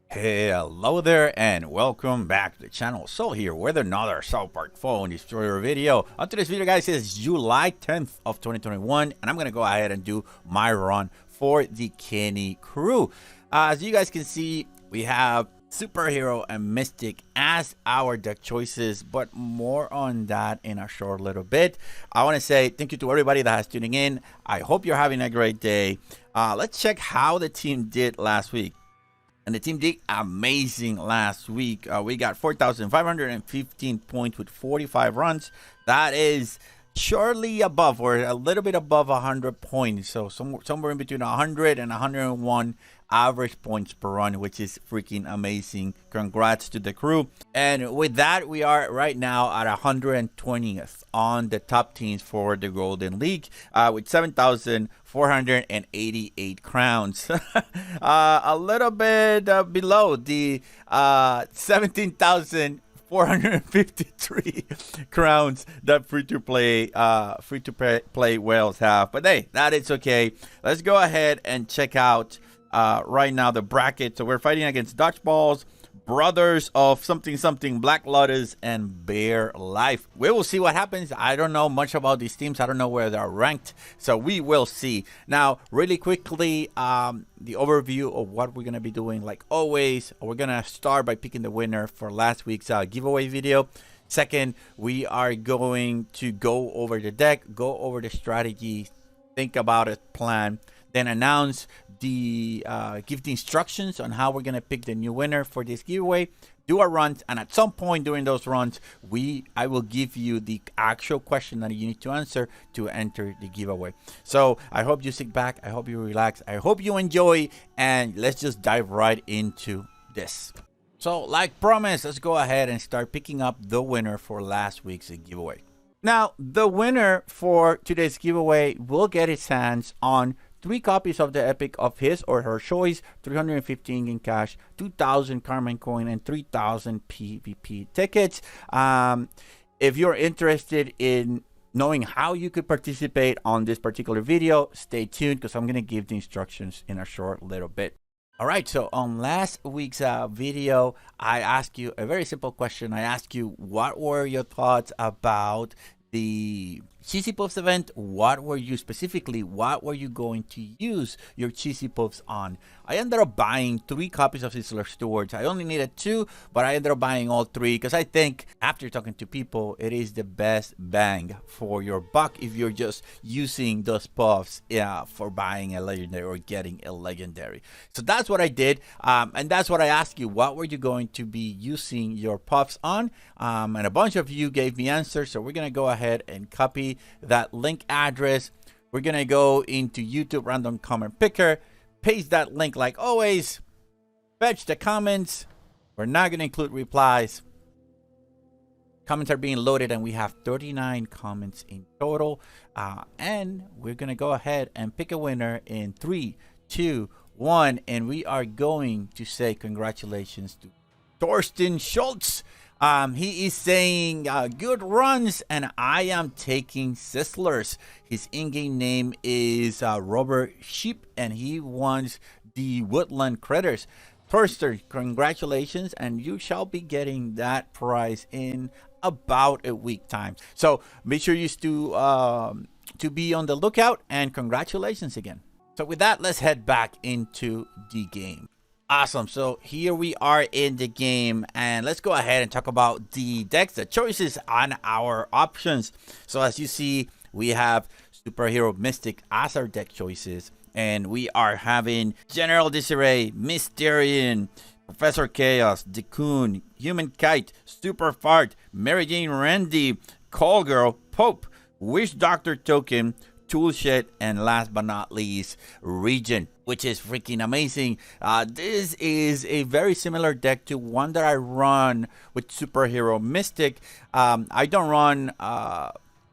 Hello there and welcome back to the channel. So here with another South Park Phone Destroyer video. On today's video, guys, is July 10th of 2021, and I'm gonna go ahead and do my run for the Kenny crew. As you guys can see, we have Superhero and Mystic as our deck choices, but more on that in a short little bit. I want to say thank you to everybody that has tuning in. I hope you're having a great day. Let's check how the team did last week. And the team did amazing last week. We got 4,515 points with 45 runs. That is shortly above, or a little bit above 100 points. So somewhere in between 100 and 101 average points per run, which is freaking amazing. Congrats to the crew. And with that, we are right now at 120th on the top teams for the Golden League, with 7,488 crowns. A little bit below the 17,453 crowns that free-to-play whales have. But hey, that is okay. Let's go ahead and check out right now the bracket. So we're fighting against Dodgeballs, Brothers of something, Black Lotus, and Bear Life. We will see what happens. I don't know much about these teams. I don't know where they're ranked, so we will see. Now, really quickly, the overview of what we're gonna be doing. Like always, we're gonna start by picking the winner for last week's giveaway video. Second, we are going to go over the deck, go over the strategy, think about a plan, then announce give the instructions on how we're gonna pick the new winner for this giveaway, do our runs, and at some point during those runs, I will give you the actual question that you need to answer to enter the giveaway. So I hope you sit back, I hope you relax, I hope you enjoy, and let's just dive right into this. So like promised, let's go ahead and start picking up the winner for last week's giveaway. Now, the winner for today's giveaway will get his hands on 3 copies of the Epic of his or her choice, 315 in cash, 2,000 Cartman coin, and 3,000 PvP tickets. If you're interested in knowing how you could participate on this particular video, stay tuned because I'm going to give the instructions in a short little bit. All right, so on last week's video, I asked you a very simple question. I asked you, what were your thoughts about the Cheesy Puffs event? What were you going to use your Cheesy Puffs on? I ended up buying 3 copies of Sizzler Stewards. I only needed 2, but I ended up buying all 3 because I think after talking to people, it is the best bang for your buck if you're just using those puffs for buying a legendary or getting a legendary. So that's what I did, and that's what I asked you. What were you going to be using your puffs on? And a bunch of you gave me answers, so we're going to go ahead and copy that link address. We're gonna go into YouTube random comment picker, paste that link like always, fetch the comments. We're not gonna include replies. Comments are being loaded, and we have 39 comments in total, and we're gonna go ahead and pick a winner in 3, 2, 1, and we are going to say congratulations to Thorsten Schultz. He is saying good runs, and I am taking Sizzlers. His in-game name is Robert Sheep, and he wants the Woodland Critters. Thorsten, congratulations, and you shall be getting that prize in about a week time. So make sure you to be on the lookout, and congratulations again. So with that, let's head back into the game. Awesome. So here we are in the game, and let's go ahead and talk about the decks, the choices on our options. So as you see, we have Superhero Mystic as our deck choices, and we are having General Disarray, Mysterian, Professor Chaos, Decoon, Human Kite, Super Fart, Mary Jane Randy, Call Girl, Pope, Wish Doctor Token, Toolshed, and last but not least, Regent, which is freaking amazing. This is a very similar deck to one that I run with Superhero Mystic. I don't run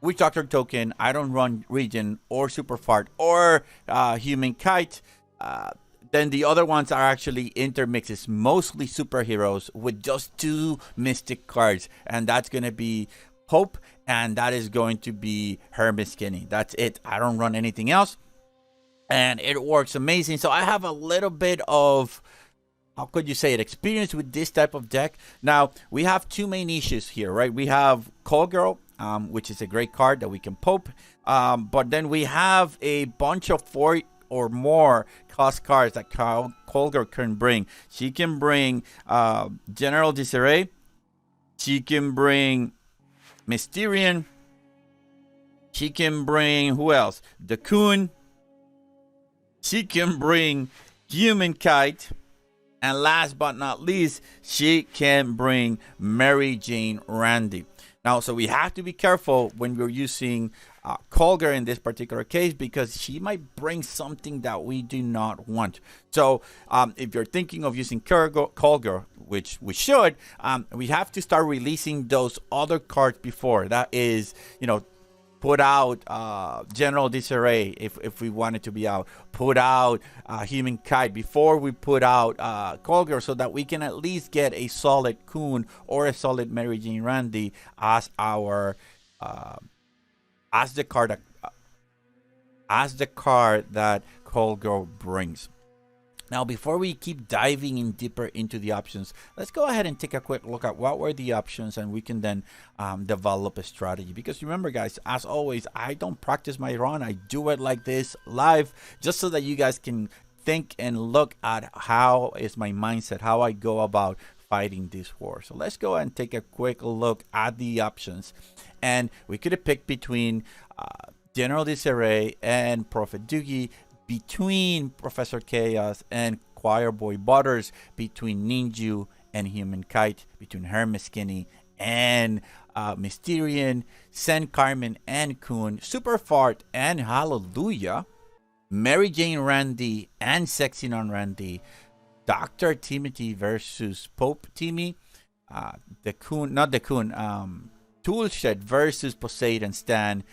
Witch Doctor Token, I don't run Regent or Super Fart or Human Kite. Then the other ones are actually intermixes, mostly Superheroes with just 2 Mystic cards, and that's gonna be Pope, and that is going to be Hermes Skinny. That's it. I don't run anything else, and it works amazing. So I have a little bit of, how could you say it, experience with this type of deck. Now, we have two main issues here, right? We have Call Girl, which is a great card that we can Pope, but then we have a bunch of 4 or more cost cards that Call Girl can bring. She can bring General Disarray. She can bring Mysterion. She can bring, who else? The Coon. She can bring Human Kite. And last but not least, she can bring Mary Jane Randy. Now, so we have to be careful when we're using Colger in this particular case, because she might bring something that we do not want. So if you're thinking of using Colger, which we should, we have to start releasing those other cards before. That is, put out General Disarray if we want it to be out. Put out Human Kite before we put out Colger, so that we can at least get a solid Coon or a solid Mary Jane Randy as our as the card that Colger brings. Now, before we keep diving in deeper into the options, let's go ahead and take a quick look at what were the options, and we can then develop a strategy. Because remember, guys, as always, I don't practice my run. I do it like this live, just so that you guys can think and look at how is my mindset, how I go about fighting this war. So let's go ahead and take a quick look at the options. And we could have picked between General Disarray and Prophet Doogie, between Professor Chaos and Choir Boy Butters, between Ninju and Human Kite, between Hermes Skinny and Mysterion, Sen Cartman and Coon, Super Fart and Hallelujah, Mary Jane Randy and Sexy Non Randy, Dr. Timothy versus Pope Timmy, the Coon, not the Coon, Toolshed versus Poseidon Stan.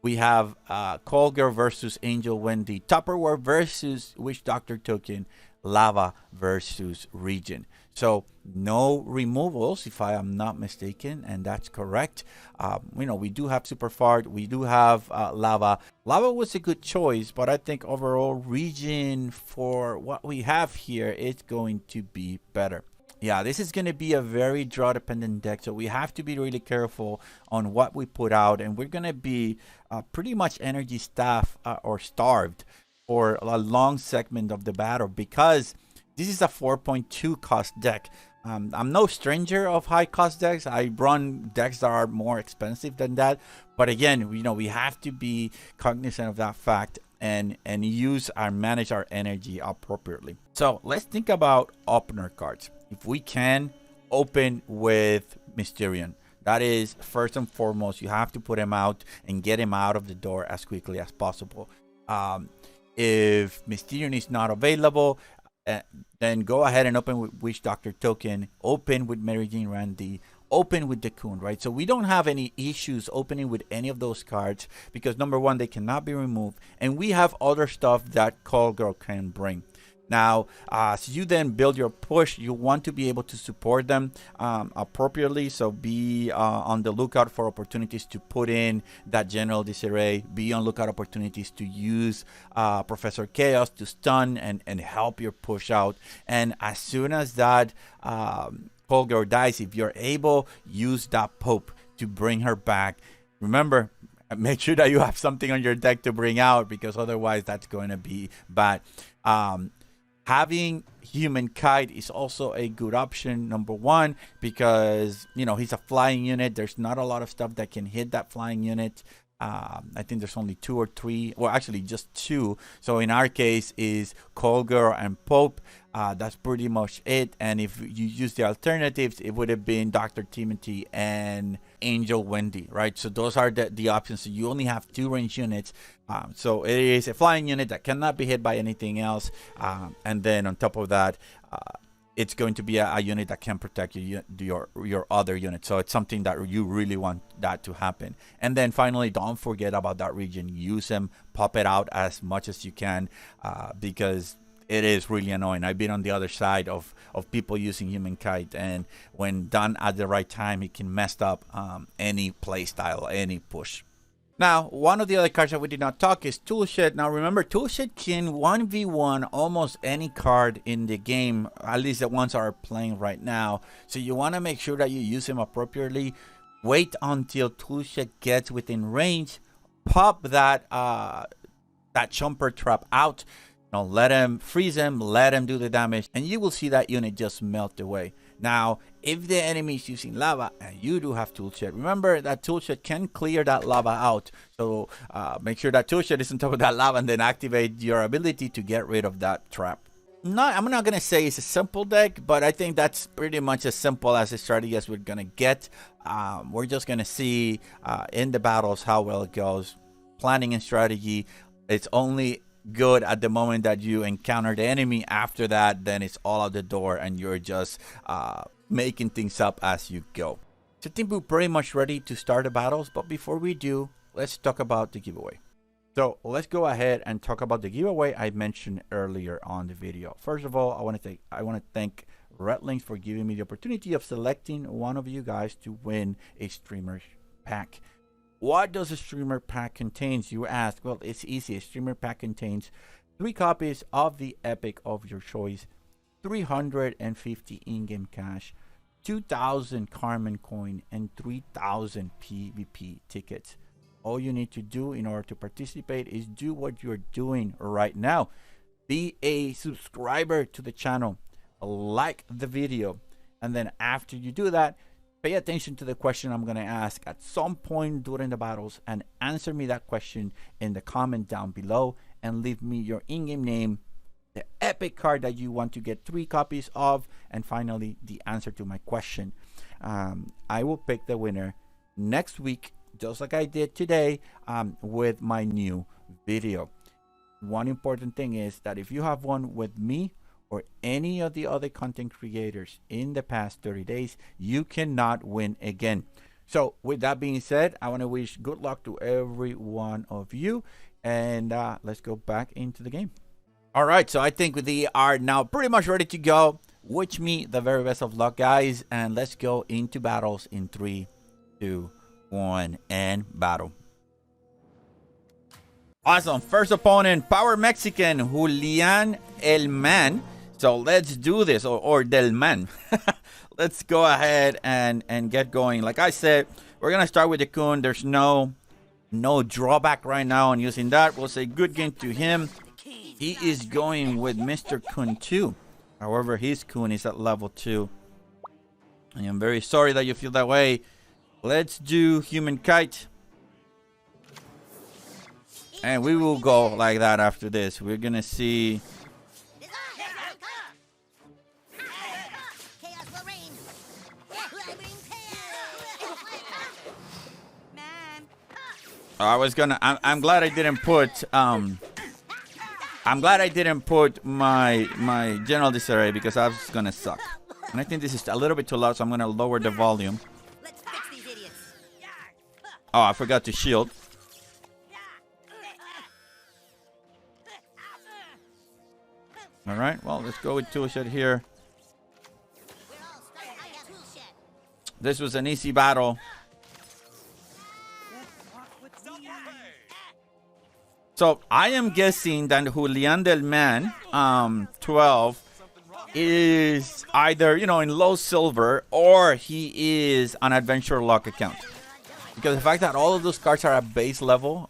We have Colger versus Angel Wendy, Tupperware versus Witch Doctor Token, Lava versus Region. So no removals, if I am not mistaken, and that's correct. We do have Super Fart, we do have Lava. Lava was a good choice, but I think overall Region, for what we have here, is going to be better. Yeah, this is going to be a very draw dependent deck, so we have to be really careful on what we put out, and we're going to be pretty much energy staff or starved for a long segment of the battle, because this is a 4.2 cost deck. I'm no stranger of high cost decks. I run decks that are more expensive than that, but again, we have to be cognizant of that fact and use and manage our energy appropriately. So let's think about opener cards. If we can open with Mysterion, that is first and foremost. You have to put him out and get him out of the door as quickly as possible. If Mysterion is not available, then go ahead and open with Witch Doctor Token, open with Mary Jane Randy, open with the Coon, right? So we don't have any issues opening with any of those cards, because number one, they cannot be removed, and we have other stuff that Call Girl can bring. Now, as you then build your push, you want to be able to support them appropriately. So be on the lookout for opportunities to put in that General Disarray. Be on lookout opportunities to use Professor Chaos to stun and help your push out. And as soon as that Call Girl dies, if you're able, use that Pope to bring her back. Remember, make sure that you have something on your deck to bring out, because otherwise that's going to be bad. Having Human Kite is also a good option, number one, because he's a flying unit. There's not a lot of stuff that can hit that flying unit. I think there's only 2 or 3, well, actually just 2. So in our case is Call Girl and Pope. That's pretty much it. And if you use the alternatives, it would have been Dr. Timothy and Angel Wendy, right? So those are the options. So you only have 2 range units. So it is a flying unit that cannot be hit by anything else. And then on top of that, it's going to be a unit that can protect your other unit. So it's something that you really want that to happen. And then finally, don't forget about that region. Use them, pop it out as much as you can, because it is really annoying. I've been on the other side of people using human kite, and when done at the right time, it can mess up any play style, any push. Now, one of the other cards that we did not talk is Toolshed. Now, remember, Toolshed can 1v1 almost any card in the game, at least the ones that are playing right now. So you want to make sure that you use him appropriately. Wait until Toolshed gets within range. Pop that Chomper Trap out. Let him freeze him, let him do the damage, and you will see that unit just melt away. Now, if the enemy is using lava and you do have Toolshed, remember that Toolshed can clear that lava out. So make sure that Toolshed is on top of that lava and then activate your ability to get rid of that trap. I'm not going to say it's a simple deck, but I think that's pretty much as simple as a strategy as we're going to get. We're just going to see in the battles how well it goes. Planning and strategy, it's only good at the moment that you encounter the enemy. After that, then it's all out the door and you're just making things up as you go. So I think we're pretty much ready to start the battles, but before we do, let's talk about the giveaway. So let's go ahead and talk about the giveaway I mentioned earlier on the video. First of all, I want to thank Redlinks for giving me the opportunity of selecting one of you guys to win a streamer pack. What does a streamer pack contain? You ask. Well, it's easy. A streamer pack contains 3 copies of the epic of your choice, 350 in-game cash, 2,000 Cartman coin, and 3,000 PvP tickets. All you need to do in order to participate is do what you're doing right now. Be a subscriber to the channel, like the video, and then after you do that, pay attention to the question I'm going to ask at some point during the battles and answer me that question in the comment down below and leave me your in-game name, the epic card that you want to get 3 copies of, and finally the answer to my question. I will pick the winner next week, just like I did today with my new video. One important thing is that if you have won with me or any of the other content creators in the past 30 days, you cannot win again. So with that being said, I want to wish good luck to every one of you, and let's go back into the game. All right, so I think we are now pretty much ready to go. Wish me the very best of luck, guys, and let's go into battles in 3, 2, 1, and battle. Awesome. First opponent, Power Mexican, Julian El Man. So let's do this, or Del Man. Let's go ahead and get going. Like I said, we're going to start with the Kun. There's no drawback right now on using that. We'll say good game to him. He is going with Mr. Kun 2. However, his Kun is at level 2. I am very sorry that you feel that way. Let's do Human Kite. And we will go like that after this. We're going to see... I'm glad I didn't put my general disarray, because that's gonna suck. And I think this is a little bit too loud, so I'm gonna lower the volume. Oh, I forgot to shield. All right, well, let's go with Toolshed here. This was an easy battle. So I am guessing that Julian Del Man 12 is either, in low silver, or he is an adventure lock account. Because the fact that all of those cards are at base level,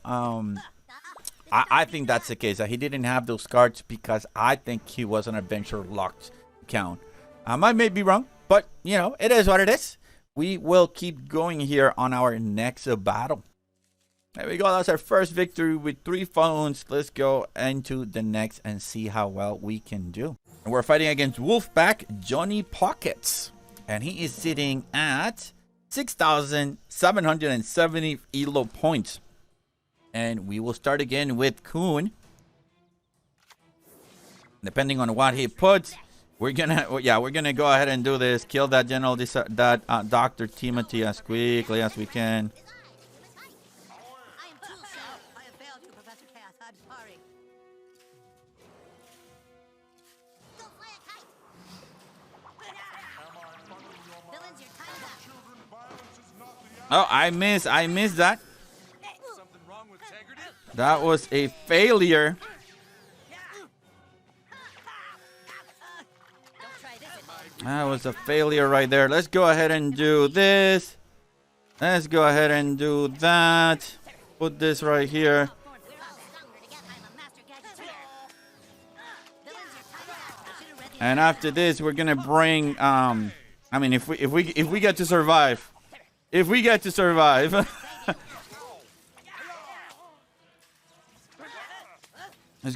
I think that's the case. That he didn't have those cards because I think he was an adventure locked account. I may be wrong, but it is what it is. We will keep going here on our next battle. There we go. That's our first victory with 3 phones. Let's go into the next and see how well we can do. We're fighting against Wolfpack Johnny Pockets, and he is sitting at 6,770 elo points. And we will start again with Kun. Depending on what he puts, we're gonna go ahead and do this. Kill that Dr. Timothy as quickly as we can. Oh, I missed that. That was a failure. That was a failure right there. Let's go ahead and do this. Let's go ahead and do that. Put this right here. And after this, we're gonna bring. I mean, if we get to survive, let's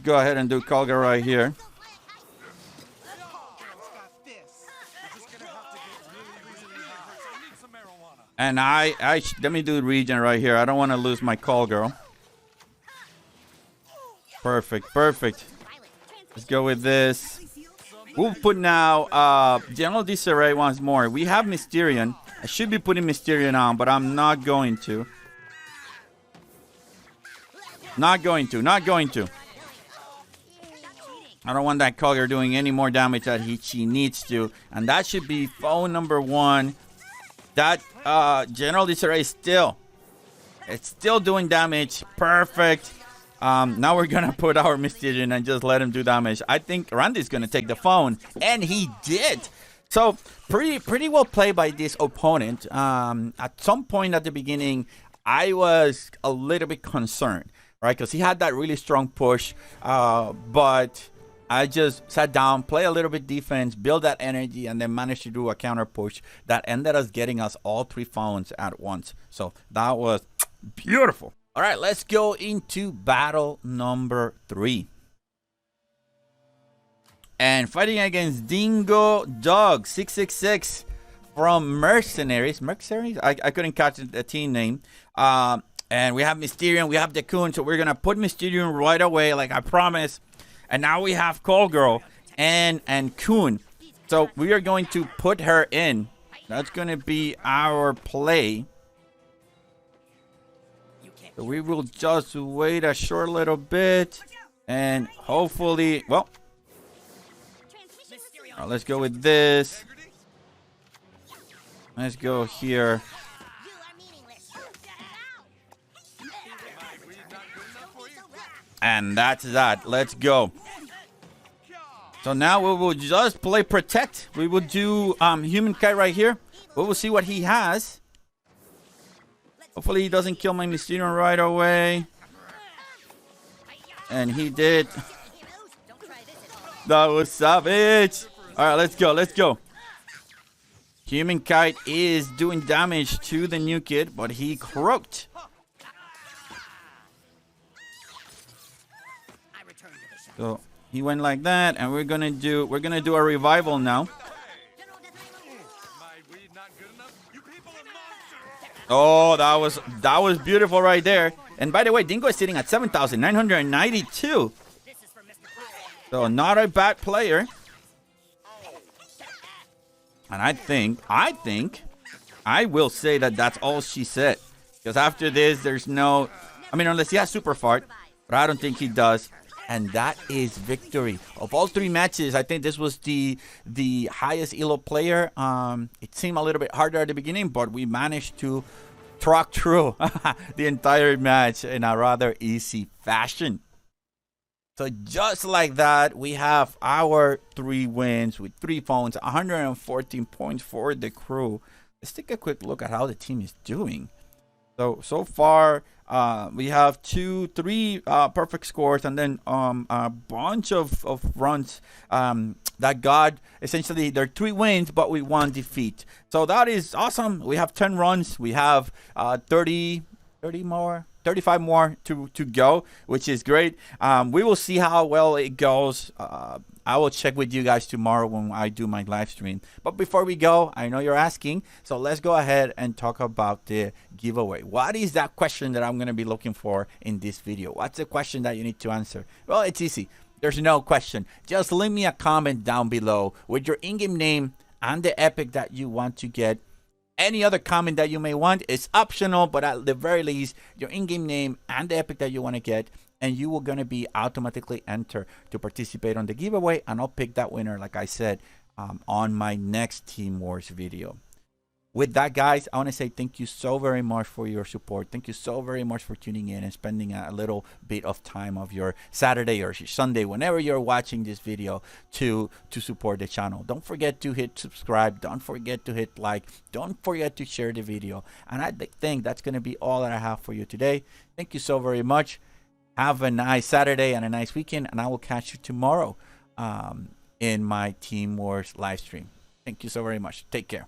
go ahead and do Colga right here. And let me do regen right here. I don't want to lose my call girl. Perfect. Let's go with this. We'll put now General Disarray once more. We have Mysterion. I should be putting Mysterion on, but I'm not going to. Not going to. I don't want that Collier doing any more damage that she needs to. And that should be phone number 1. That General Disarray is still doing damage. Perfect. Now we're gonna put our Mysterion and just let him do damage. I think Randy's gonna take the phone, and he did. So pretty well played by this opponent. At some point at the beginning, I was a little bit concerned, right? Because he had that really strong push, but I just sat down, play a little bit defense, build that energy, and then managed to do a counter push that ended us getting us all 3 phones at once. So that was beautiful. All right, let's go into battle number 3. And fighting against Dingo Dog 666 from Mercenaries. I couldn't catch the team name. And we have Mysterion, we have the Coon, so we're going to put Mysterion right away like I promised. And now we have Call Girl and Coon. So we are going to put her in. That's going to be our play. So we will just wait a short little bit. And hopefully, well. Let's go with this. Let's go here. And that's that. Let's go. So now we will just play Protect. We will do Human Kite right here. We will see what he has. Hopefully he doesn't kill my Mysterion right away. And he did. That was savage. Alright, let's go. Human Kite is doing damage to the new kid, but he croaked. So he went like that, and we're gonna do a revival now. Oh, that was beautiful right there. And by the way, Dingo is sitting at 7,992. So not a bad player. And I think I will say that that's all she said. Because after this, there's no, I mean, unless he has Super Fart, but I don't think he does. And that is victory. Of all 3 matches, I think this was the highest elo player. It seemed a little bit harder at the beginning, but we managed to truck through the entire match in a rather easy fashion. So just like that, we have our 3 wins with 3 phones, 114 points for the crew. Let's take a quick look at how the team is doing. So far, we have 3 perfect scores, and then a bunch of runs that got essentially their 3 wins, but we 1 defeat. So that is awesome. We have 10 runs. We have 35 more to go, which is great. We will see how well it goes. I will check with you guys tomorrow when I do my live stream. But before we go, I know you're asking, so let's go ahead and talk about the giveaway. What is that question that I'm going to be looking for in this video? What's the question that you need to answer? Well, it's easy. There's no question. Just leave me a comment down below with your in-game name and the epic that you want to get. Any other comment that you may want is optional, but at the very least, your in-game name and the epic that you want to get, and you are going to be automatically entered to participate on the giveaway, and I'll pick that winner, like I said, on my next Team Wars video. with that, guys, I want to say thank you so very much for your support. Thank you so very much for tuning in and spending a little bit of time of your Saturday or your Sunday, whenever you're watching this video, to support the channel. Don't forget to hit subscribe. Don't forget to hit like. Don't forget to share the video. And I think that's going to be all that I have for you today. Thank you so very much. Have a nice Saturday and a nice weekend, and I will catch you tomorrow in my Team Wars live stream. Thank you so very much. Take care.